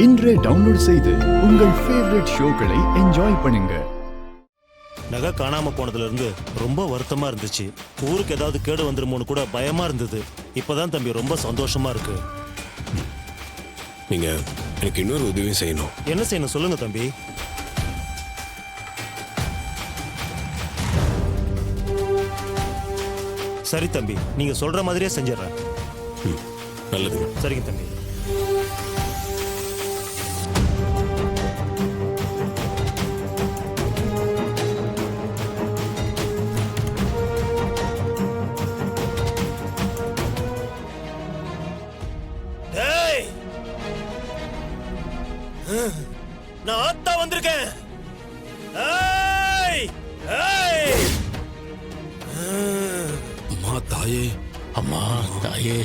இன்றே டவுன்லோட் செய்து உங்கள் ஃபேவரட் ஷோக்களை என்ஜாய் பண்ணுங்க. நகை காணாம போனதுல இருந்து ரொம்ப வருத்தமா இருந்துச்சு. ஊருக்கு ஏதாவது கேடு வந்துருமோன்னு கூட பயமா இருந்தது. இப்பதான் தம்பி ரொம்ப சந்தோஷமா இருக்கு. நீங்க எனக்கு இன்னொரு உதவி செய்யணும். என்ன செய்யணும் சொல்லுங்க தம்பி. சரி தம்பி, நீங்க சொல்ற மாதிரியே செஞ்சிடறேன். நல்லது. சரிங்க தம்பி. நான் ஆத்தா வந்திருக்கேன். அம்மா தாயே, அம்மா தாயே.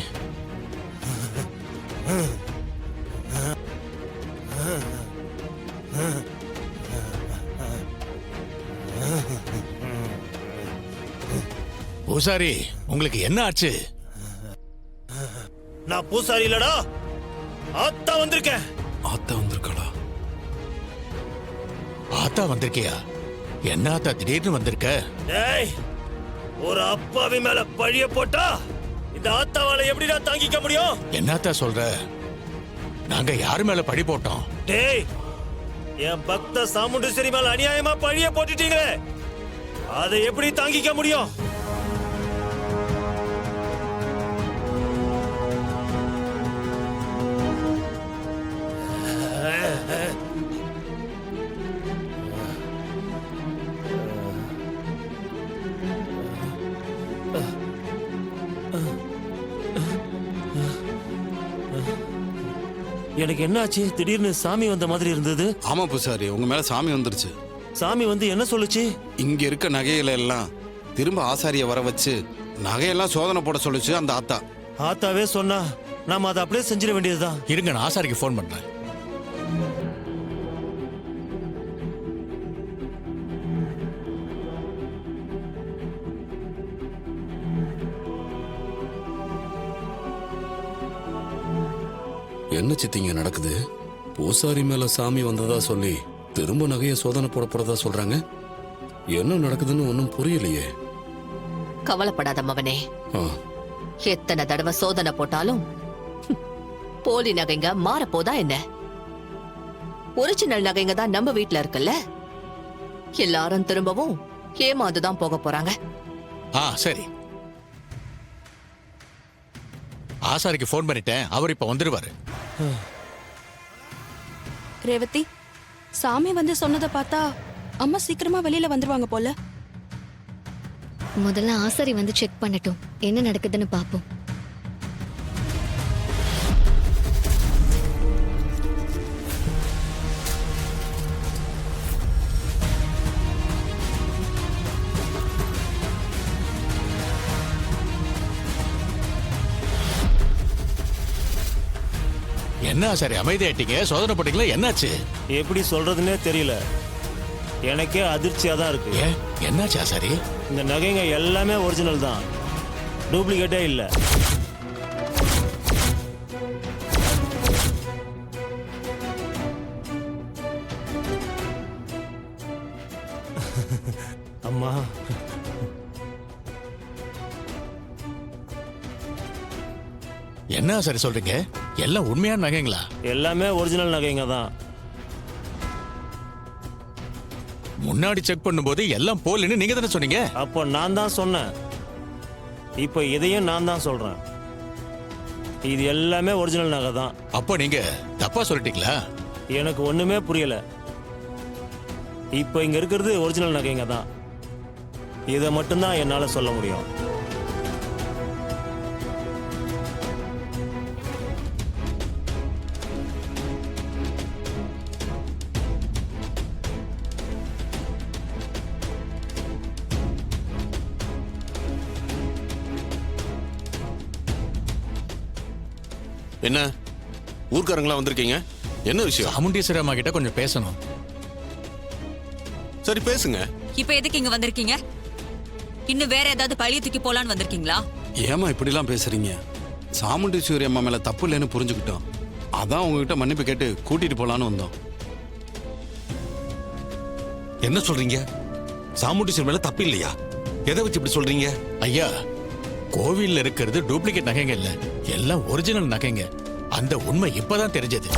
பூசாரி, உங்களுக்கு என்ன ஆச்சு? நான் பூசாரி இல்லடா, ஆத்தா வந்திருக்கேன். ஆத்தா வந்திருக்காளா? ஆத்தா வந்திருக்கியா? என்ன ஆத்தா திடீர்னு வந்திருக்க? டேய், ஒரு அப்பாவி மேல பழிய போட்டா இந்த ஆத்தாவால எப்படிடா தாங்கிக்க முடியும்? என்ன ஆத்தா சொல்ற? நாங்க யாரு மேல பழி போட்டோம்? டேய், என் பக்த சாமுண்டீஸ்வரி மேல அநியாயமா பழிய போட்டுட்டீங்களே, அதை எப்படி தாங்கிக்க முடியும்? எனக்கு என்னாச்சு? திடீர்னு சாமி வந்த மாதிரி இருந்தது. ஆமா பூசாரி, உங்க மேல சாமி வந்துருச்சு. சாமி வந்து என்ன சொல்லுச்சு? இங்க இருக்க நகையில எல்லாம் திரும்ப ஆசாரிய வர வச்சு நகையெல்லாம் சோதனை போட சொல்லுச்சு அந்த ஆத்தா. ஆத்தாவே சொன்னா நாம அதை அப்படியே செஞ்சிட வேண்டியதுதான். இருங்க, நான் ஆசாரிக்கு ஃபோன் பண்றேன். என்ன சித்திங்க நடக்குது? பூசாரி மேல சாமி வந்ததா சொல்லி திரும்ப நகைய சோதனை போட போறதா சொல்றாங்க. என்ன நடக்குதுன்னு ஒன்னும் புரியலையே. கவலைப்படாத மவனே. ஆ, எத்தனை தடவை சோதனை போட்டாலும் போலி நகைங்க மாறப்போதா என்ன? ஒரிஜினல் நகைங்க தான் நம்ம வீட்ல இருக்குல்ல. எல்லாரும் திரும்பவும் ஏமாந்துதான் போக போறாங்க. சரி, ஆசாரிக்கு ஃபோன் பண்ணிட்டேன். அவர் இப்ப வந்துருவாரு. ரேவதி, சாமி வந்து சொன்னதை பார்த்தா அம்மா சீக்கிரமா வெளியில வந்துருவாங்க போல. முதல்ல ஆசாரி வந்து செக் பண்ணட்டும், என்ன நடக்குதுன்னு பாப்போம். என்ன ஆசாரி அமைதியாயிட்டீங்க? சோதனை போட்டீங்களா? என்னாச்சு? எப்படி சொல்றதுன்னே தெரியல. எனக்கே அதிர்ச்சியா தான் இருக்கு. என்னாச்சு ஆசாரி? இந்த நகைங்க எல்லாமே ஒரிஜினல் தான், டூப்ளிகேட்டே இல்ல. அம்மா, என்ன ஆசாரி சொல்றீங்க? எல்லாம் உண்மையான நகைங்களா? எல்லாமே ஒரிஜினல் நகைங்க தான். முன்னாடி செக் பண்ணும்போது எல்லாம் போலன்னு நீங்க தானே சொன்னீங்க. அப்போ நான் தான் சொன்னேன், இப்போ இதையும் நான் தான் சொல்றேன். இது எல்லாமே ஒரிஜினல் நகை தான். அப்போ நீங்க தப்பா சொல்லிட்டீங்களா? எனக்கு ஒண்ணுமே புரியல. இப்போ இங்க இருக்கிறது ஒரிஜினல் நகைங்க தான். இதை மட்டும்தான் என்னால சொல்ல முடியும். என்ன ஊர்க்காரங்களா வந்திருக்கீங்க? என்ன விஷயம்? சாமுண்டீஸ்வரி அம்மா கிட்ட கொஞ்சம் பேசணும். சரி பேசுங்க. இப்ப எதுக்கு இங்க வந்திருக்கீங்க? இன்னும் வேற ஏதாவது பழிய தூக்கி போலான்னு வந்திருக்கீங்களா? ஏமா இப்படிலாம் பேசுறீங்க? சாமுண்டீஸ்வரி அம்மா மேல தப்பு இல்லைன்னு புரிஞ்சுக்கிட்டோம். அதான் உங்ககிட்ட மன்னிப்பு கேட்டு கூட்டிட்டு போலான்னு வந்தோம். என்ன சொல்றீங்க? சாமுண்டீஸ்வரர் மேல தப்பு இல்லையா? எதை வச்சு இப்படி சொல்றீங்க? ஐயா, கோவில்ல இருக்கிறது டூப்ளிகேட் நகைங்க இல்ல, எல்லாம் ஒரிஜினல் நகைங்க. அந்த உண்மை இப்பதான் தெரிஞ்சது.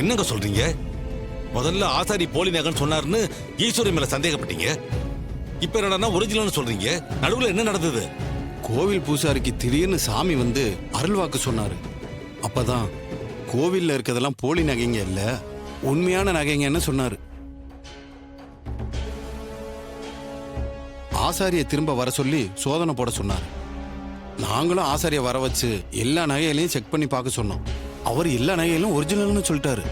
என்னங்க சொல்றீங்க? முதல்ல ஆசாரி போலி நகைன்னு சொன்னாருன்னு ஈஸ்வரி மேல சந்தேகப்பட்டீங்க. இப்ப என்னன்னா ஒரிஜினல்னு சொல்றீங்க. நடுவுல என்ன நடந்தது? கோவில் பூசாரிக்கு திடீர்னு சாமி வந்து அருள்வாக்கு சொன்னாரு. அப்பதான் கோவில்ல இருக்கிறதெல்லாம் போலி நகைங்க இல்ல, உண்மையான நகைங்கன்னு சொன்னாரு. ஆசாரிய திரும்ப வர சொல்லி சோதனை போட சொன்னார். நாங்களும் ஆசாரிய வர வச்சு எல்லா நகைகளையும் செக் பண்ணி பார்க்க சொன்னோம். அவர் எல்லா நகைகளும் ஒரிஜினல்னு சொல்லிட்டாரு.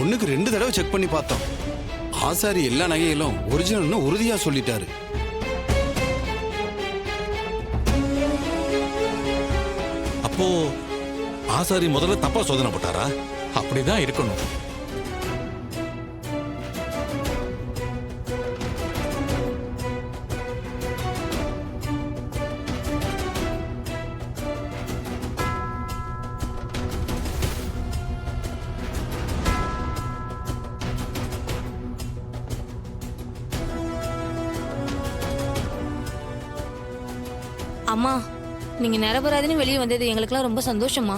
ஒண்ணுக்கு 2 தடவை செக் பண்ணி பார்த்தோம். ஆசாரி எல்லா நகைகளும் ஒரிஜினல்னு உறுதியா சொல்லிட்டாரு. அப்போ ஆசாரி முதல்ல தப்பா சோதனை போட்டாரா? அப்படிதான் இருக்கணும். அம்மா, நீங்க நிரபராதின்னு வெளியே வந்தது எங்களுக்குலாம் ரொம்ப சந்தோஷமா.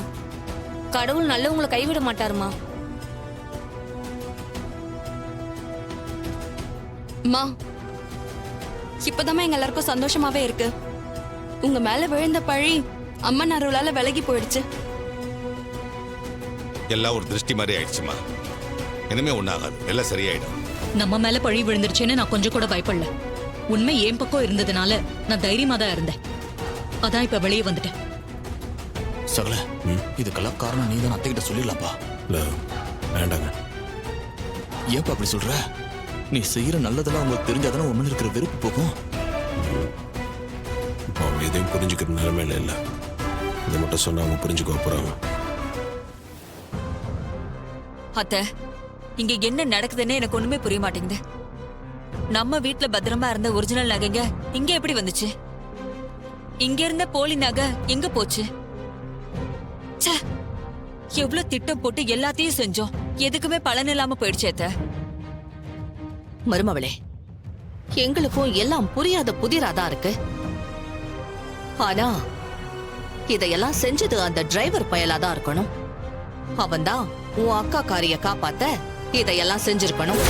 கடவுள் நல்லவங்களை கைவிட மாட்டாருமா. அம்மா, இப்பதாம்மா எங்க எல்லாருக்கும் சந்தோஷமாவே இருக்கு. உங்க மேல விழுந்த பழி அம்மன் அருளால விலகி போயிடுச்சு. எல்லாம் ஒரு திருஷ்டி மாதிரி ஆயிடுச்சுமா. இனிமே ஒண்ணாகாது, எல்லாம் சரியாயிடும். நம்ம மேல பழி விழுந்துருச்சுன்னு நான் கொஞ்சம் கூட பயப்படல. உண்மை என் பக்கம் இருந்ததுனால நான் தைரியமா தான் இருந்தேன். அதான் இப்ப வெளியே வந்துட்டேன். சகல, இதுக்கெல்லாம் காரணம் நீதான் அத்தைகிட்ட சொல்லிடலாம்ப்பா. வேண்டாங்க. ஏப்பா அப்படி சொல்ற? நீ செய்யற நல்லதெல்லாம் உங்களுக்கு தெரிஞ்சாதானே உன் மேல இருக்கிற வெறுப்பு போகும். அவங்க எதையும் புரிஞ்சுக்கிற நிலைமையில இல்ல. இதை மட்டும் சொன்னா அவங்க புரிஞ்சுக்க போறாங்க. அத்தை, இங்க என்ன நடக்குதுன்னு எனக்கு ஒண்ணுமே புரிய மாட்டேங்குது. நம்ம வீட்ல பத்திரமா இருந்த ஒரிஜினல் நகைங்க இங்க எப்படி வந்துச்சு? இங்க இருந்த போலி நகை எங்க போச்சு? ச்சே, எவ்வளவு திட்டம் போட்டு எல்லாத்தையும் செஞ்சோம், எதுக்குமே பலன் இல்லாம போயிடுச்சு அத்தை. மருமவளே, எங்களுக்கும் எல்லாம் புரியாத புதிராதான் இருக்கு. ஆனா இதையெல்லாம் செஞ்சது அந்த டிரைவர் பயலாதான் இருக்கணும். அவன்தான் உன் அக்கா காரிய காப்பாத்த இதையெல்லாம் செஞ்சிருக்கணும்.